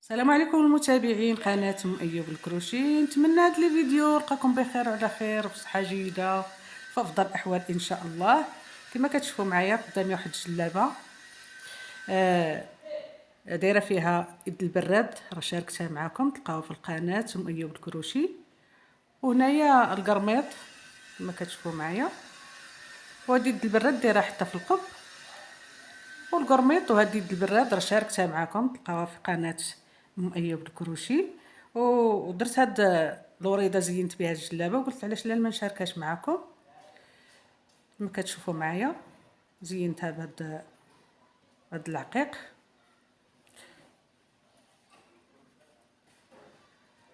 السلام عليكم المتابعين قناة مؤيب الكروشي. نتمنى هذا الفيديو لقاكم بخير وعلى خير وبصحة جيدة في افضل الاحوال ان شاء الله. كما كتشوفوا معايا قدامي واحد الجلابه دايره فيها يد البراد، راه شاركتها معكم، تلقاوها في القناة مؤيب الكروشي. وهنايا القرميط كما كتشوفوا معايا، وهاد يد البراد دايره حتى في القب، والقرميط وهاد يد البراد راه شاركتها معكم، تلقاوها في قناة مؤيب الكروشي. ودرت هاد الوريده زينت بها الجلابه، وقلت علاش لا ما نشاركهاش معكم. كما كتشوفوا معايا زينتها بهاد العقيق،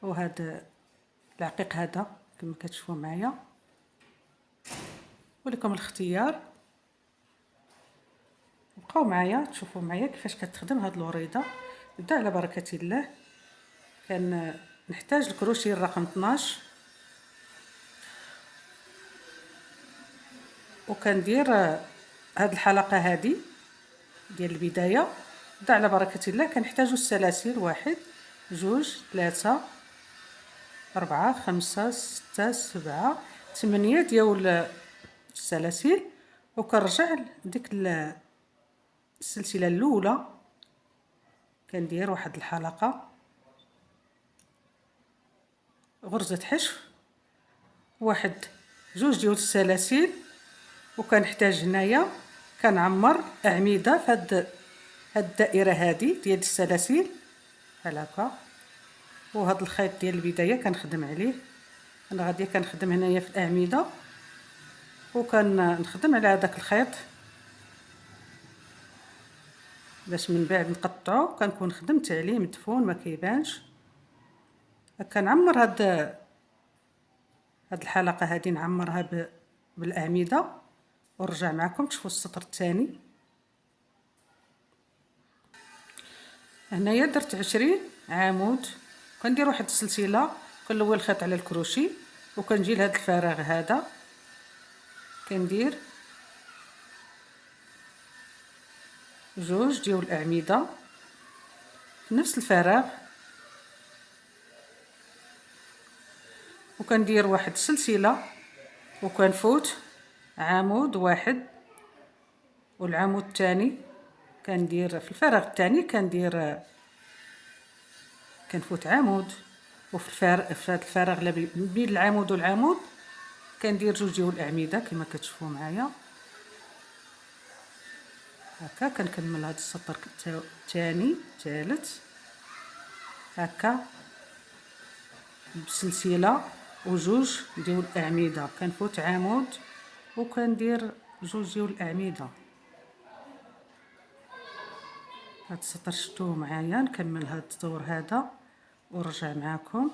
وهاد العقيق هذا كما كتشوفوا معايا. ولكم الاختيار، بقاو معايا تشوفوا معايا كيفاش كتخدم هاد الوريده. نبدا على بركه الله. نحتاج الكروشي الرقم 12، وكندير هاد الحلقه هادي ديال البدايه. نبدا على بركه الله. كنحتاجو السلاسل: 1 2 3 4 5 6 7 8 ديال السلاسل. وكنرجع لديك السلسله الاولى، كندير واحد الحلقه غرزه حشو، 1 2 ديال السلاسل. وكنحتاج هنايا كنعمر اعمده في هاد الدائره هادي ديال السلاسل بحال هكا. وهاد الخيط ديال البدايه كنخدم عليه. انا غادي كنخدم هنايا في الاعمده، وكنخدم على هذاك الخيط باش من بعد نقطعو. كنكون خدمت عليه مدفون ما كيبانش. كنعمر هاد الحلقه هادي، نعمرها بالاعمده. ونرجع معكم تشوفوا السطر الثاني. هنايا درت 20 عمود. كندير واحد السلسله، كنلوي الخيط على الكروشي، وكنجي لهاد الفراغ هذا كندير 2 ديال الاعمده في نفس الفراغ، وكندير واحد السلسله، وكنفوت عمود واحد. والعمود الثاني كندير في الفراغ الثاني كنفوت عمود. في هذا الفراغ اللي بين العمود والعمود كندير 2 ديال الاعمده كما كتشوفوا معايا هكا. كنكمل هذا السطر الثاني الثالث هكا بسلسله وجوج ديال الاعمده. كنفوت عمود وكندير 2 ديال الاعمده. هاد السطر شفتوه معايا. نكمل هاد الدور هذا ونرجع معكم.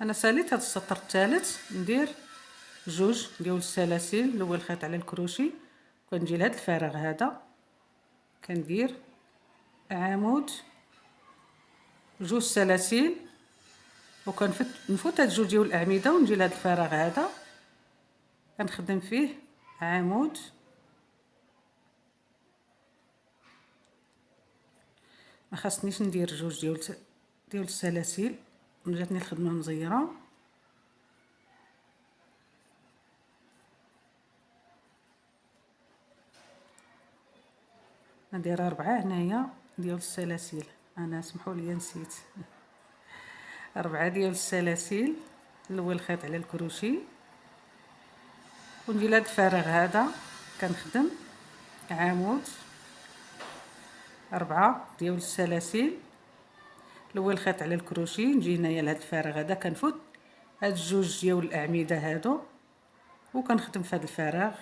انا ساليت هاد السطر الثالث، ندير 2 ديال السلاسل، نلوي الخيط على الكروشي، كنجي لهاد الفراغ هذا كندير عمود 2 سلاسل، وكنفوت هاد 2 ديال الاعمده ونجي لهاد الفراغ هذا كنخدم فيه عمود. ما خاصنيش ندير 2 ديال السلاسل، جاتني الخدمه مزيره. ندير 4 هنايا ديال السلاسل. انا اسمحوا لي نسيت 4 ديال السلاسل. نلوي الخيط على الكروشي ونجي لهاد الفراغ هذا كنخدم عمود 4 ديال السلاسل، نلوي الخيط على الكروشي، نجي هنايا لهاد الفراغ هذا كنفوت هاد 2 ديال الاعمده هادو وكنخدم في هاد الفراغ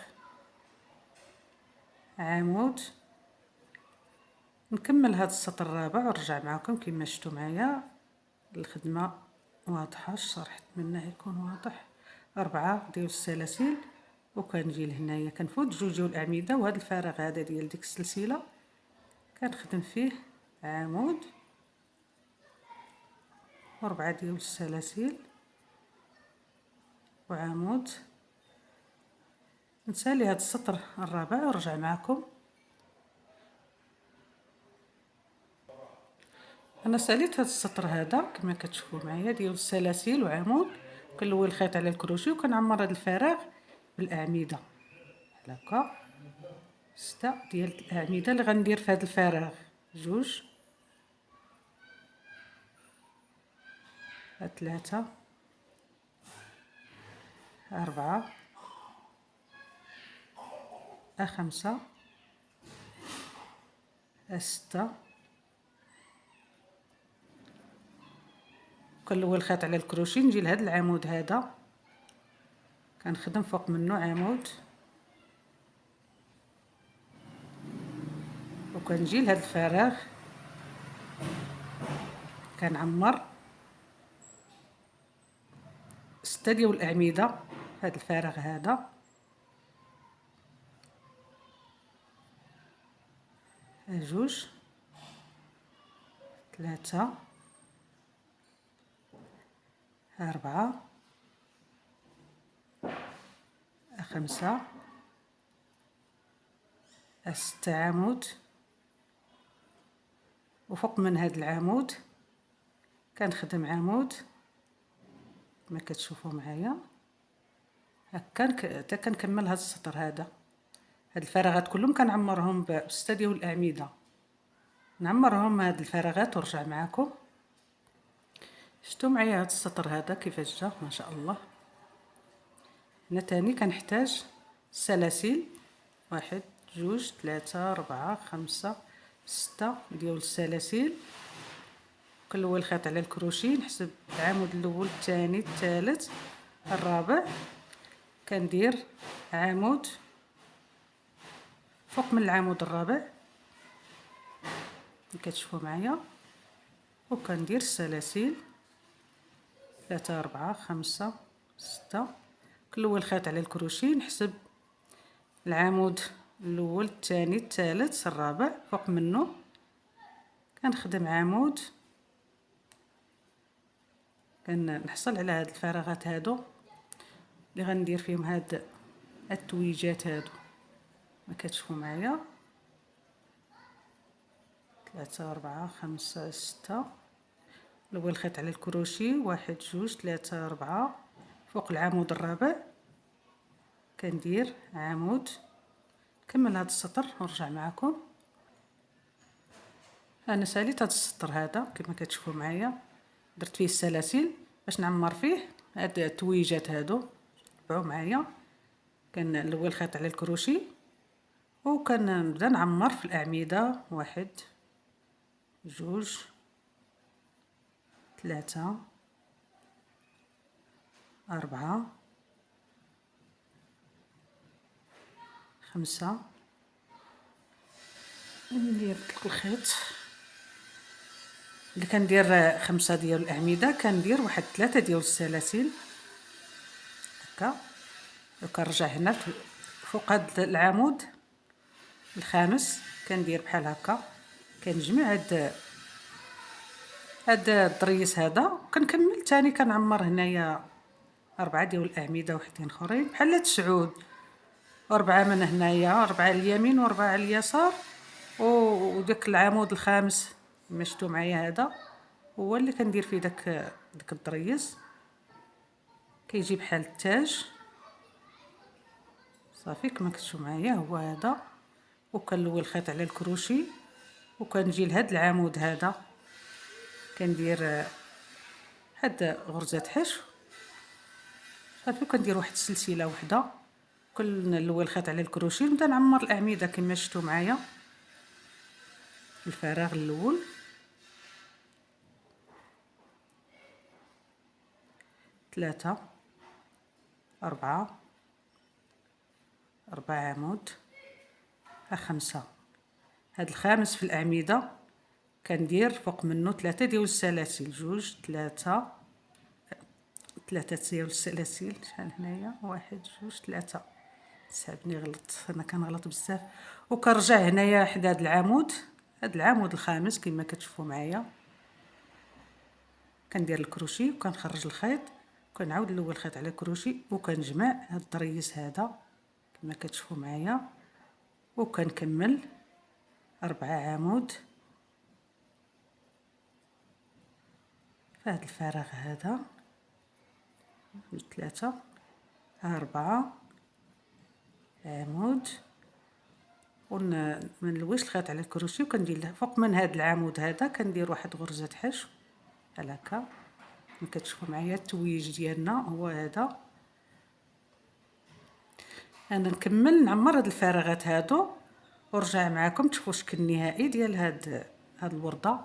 عمود. نكمل هاد السطر الرابع ونرجع معكم. كما شفتوا معايا الخدمه واضحه، الشرح نتمنى يكون واضح. 4 ديال السلاسل وكنجي لهنايا كنفوت 2 ديال الاعمده، وهذا الفراغ هذا ديال ديك السلسله كنخدم فيه عمود و4 ديال السلاسل وعمود. نسالي هذا السطر الرابع ونرجع معكم. انا ساليت هذا السطر هذا كما كتشوفوا معايا ديال السلاسل وعمود، كنلوي الخيط على الكروشي وكنعمر هذا الفراغ بالاعمده بحال هكا. 6 ديال الاعمده اللي غندير في هذا الفراغ، 2 3 4 5 6. كنلوي الخيط على الكروشي، نجي لهذا العمود هذا كنخدم فوق منه عمود، وكنجي لهذا الفراغ كنعمر 6 ديال الاعمده. هذا الفراغ هذا 2 3 4 5 6 عمود، وفوق من هذا العمود كنخدم عمود كما كتشوفوا معايا هكا حتى كنكمل هذا السطر هذا. هاد الفراغات كلهم كنعمرهم ب6 ديال الاعمده، نعمرهم هاد الفراغات ونرجع معكم. شفتوا معايا هاد السطر هذا كيفاش جا ما شاء الله. هنا تاني كنحتاج سلاسل 1 2 3 4 5 6 ديال السلاسل. كنلوي الخيط على الكروشي، نحسب العمود الاول الثاني الثالث الرابع، كندير عمود فوق من العمود الرابع كتشوفوا معايا، وكندير السلاسل 3 4 5 6. كنلوي الخيط على الكروشي، نحسب العمود الاول الثاني الثالث الرابع، فوق منه كنخدم عمود، كنحصل على هاد الفراغات هادو اللي غندير فيهم هاد التويجات هادو ما كتشوفوا معايا. 3 4 5 6. نلوي الخيط على الكروشي 1 2 3 4 فوق العمود الرابع كندير عمود. كمل هذا السطر ونرجع معكم. انا ساليت هذا السطر هذا كما كتشوفوا معايا، درت فيه السلاسل باش نعمر فيه هاد التويجات هادو. تبعوا معايا، كنلوي الخيط على الكروشي وكنبدا نعمر في الاعمده 1 2 3 4 5. ندير الخيط اللي كندير 5 ديال الاعمده، كندير واحد 3 ديال السلاسل هكا، وكنرجع هنا فوق هذا العمود الخامس كندير بحال هكا، كنجمع هاد الضريس هذا، وكنكمل ثاني كنعمر هنايا 4 ديال الاعمده وحدين اخرين بحال تسعود، 4 من هنايا 4 اليمين و4 على اليسار، وداك العمود الخامس كما شفتوا معايا هذا هو اللي كندير فيه داك الضريس، كيجي بحال التاج صافي كما كتشوفوا معايا هو هذا. وكنلوي الخيط على الكروشي وكنجي لهاد العمود هذا كندير هاد غرزه حشو صافي، كندير واحد السلسله وحده، كنلوي الخيط على الكروشي ونبدا نعمر الاعمده كما شفتوا معايا. الفراغ الاول 3 4 عمود 5. هاد الخامس في الاعمده كندير فوق منه 3 ديال السلاسل، 2 3 ديال السلاسل. شحال هنايا 1 2 3 ساعدني غلطت، انا كنغلط بزاف. وكنرجع هنايا حدا هاد العمود، هاد العمود الخامس كما كتشوفوا معايا، كندير الكروشي وكنخرج الخيط، كنعاود نلوي الخيط على الكروشي وكنجمع هاد الضريس هذا كما كتشوفوا معايا، وكنكمل 4 عمود في هذا الفراغ هذا 3 4 عمود، ما نلويش الخيط على الكروشي، وكندير له فوق من هذا العمود هذا كندير واحد غرزة حشو بحال هكا. كتشوفوا معايا التويج ديالنا هو هذا. انا نكمل نعمر هاد الفراغات هادو ورجع معاكم تشوفوا الشكل النهائي ديال هاد الورده.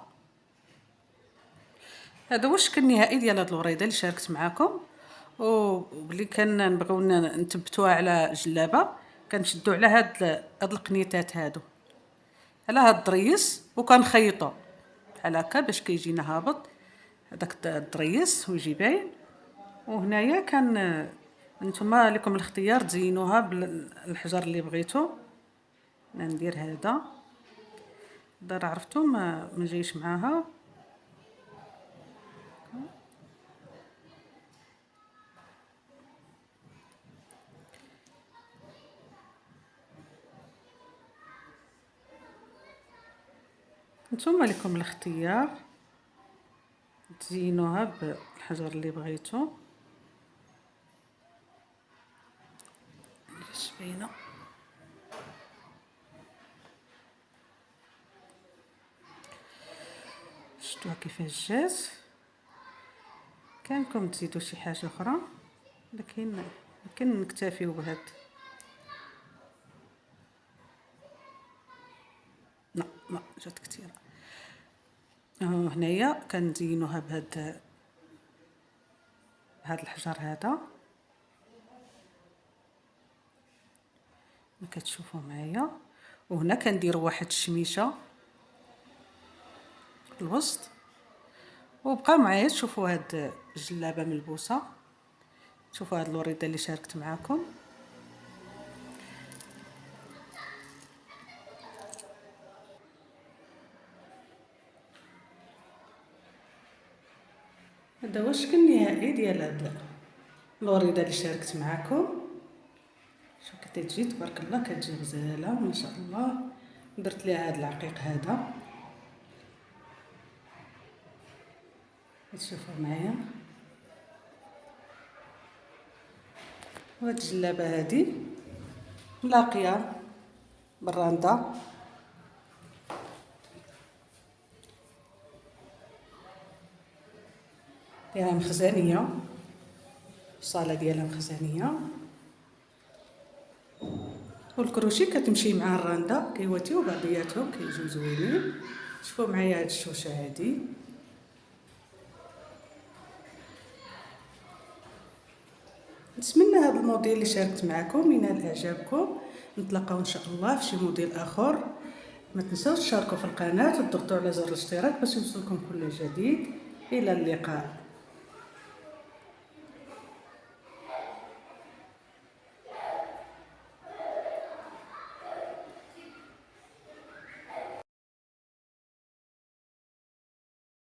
هذا هو الشكل النهائي ديال هاد الوريده اللي شاركت معاكم. وبلي كنبغيو نثبتوها على جلابه كنشدو على هاد القنيتات هادو على هاد الضريس وكنخيطو بحال هكا باش كيجينا هابط هذاك الضريس ويجي باين. وهنايا كان نتوما لكم الاختيار تزينوها بالحجر اللي بغيتو. انا ندير هذا دار عرفتو ما جايش معاها. نتوما لكم الاختيار تزينوها بالحجر اللي بغيتو. باش باينه شفتوها كيفاش جات. كانكم تزيدوا شي حاجه اخرى لكن يمكن نكتفيو بهاد. لا جات كثيره. هنايا كنزينوها بهاد الحجر هذا ما كتشوفوا معايا. وهنا كنديروا واحد الشميشه في الوسط. وبقى معايا تشوفوا هاد الجلابه ملبوسه. شوفوا هاد الوريده اللي شاركت معاكم. هذا هو الشكل النهائي ديال هاد الوريده اللي شاركت معاكم. شوف كتجي تبارك الله كتجي غزاله ما شاء الله. درت ليها هذا العقيق هذا تشوفوا معايا. وهاد الجلابه هذه ملاقيه براندا ديالها مخزانيه. الصاله ديالها مخزانيه والكروشي كتمشي مع الراندا كيواتيو بعضياتهم كيجيو زوينين. شوفوا معايا هاد الشوشه هادي. نتمنى هذا الموديل اللي شاركت معكم ينال اعجابكم. نتلاقاو ان شاء الله في شي موديل اخر. ما تنساوش تشاركوا في القناه وتضغطوا على زر الاشتراك باش يوصلكم كل جديد. الى اللقاء.